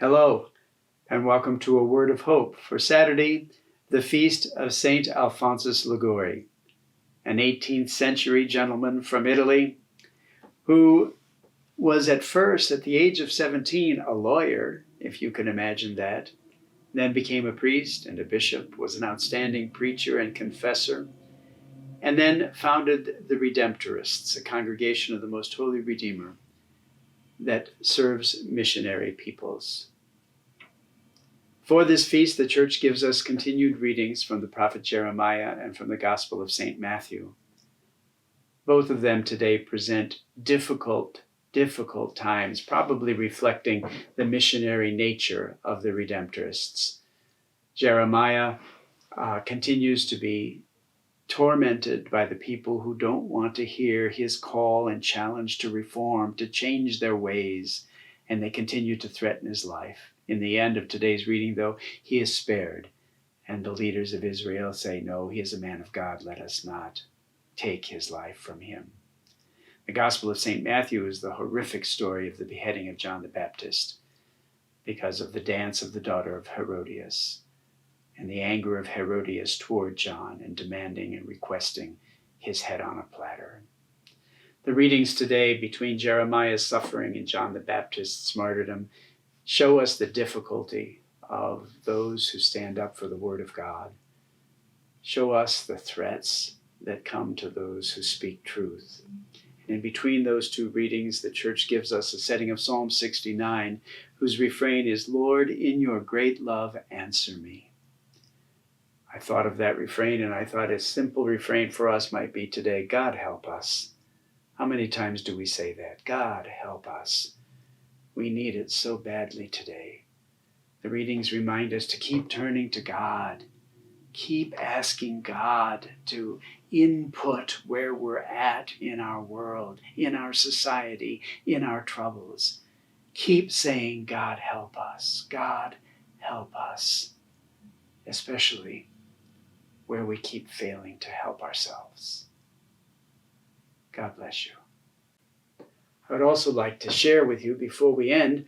Hello, and welcome to a word of hope for Saturday, the feast of Saint Alphonsus Liguori, an 18th century gentleman from Italy who was at first, at the age of 17, a lawyer, if you can imagine that, then became a priest and a bishop, was an outstanding preacher and confessor, and then founded the Redemptorists, a congregation of the Most Holy Redeemer that serves missionary peoples. For this feast, the Church gives us continued readings from the prophet Jeremiah and from the Gospel of St. Matthew. Both of them today present difficult times, probably reflecting the missionary nature of the Redemptorists. Jeremiah continues to be tormented by the people who don't want to hear his call and challenge to reform, to change their ways, and they continue to threaten his life. In the end of today's reading, though, he is spared, and the leaders of Israel say, "No, he is a man of God. Let us not take his life from him." The Gospel of St. Matthew is the horrific story of the beheading of John the Baptist because of the dance of the daughter of Herodias and the anger of Herodias toward John and demanding and requesting his head on a platter. The readings today between Jeremiah's suffering and John the Baptist's martyrdom show us the difficulty of those who stand up for the Word of God. Show us the threats that come to those who speak truth. And in between those two readings, the Church gives us a setting of Psalm 69, whose refrain is, "Lord, in your great love, answer me." I thought of that refrain, and I thought a simple refrain for us might be today, God help us. How many times do we say that? God help us. We need it so badly today. The readings remind us to keep turning to God. Keep asking God to input where we're at in our world, in our society, in our troubles. Keep saying, God help us. God help us. Especially where we keep failing to help ourselves. God bless you. I would also like to share with you before we end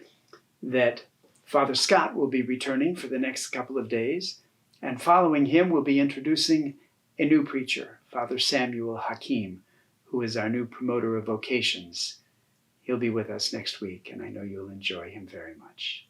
that Father Scott will be returning for the next couple of days, and following him we'll be introducing a new preacher, Father Samuel Hakim, who is our new promoter of vocations. He'll be with us next week, and I know you'll enjoy him very much.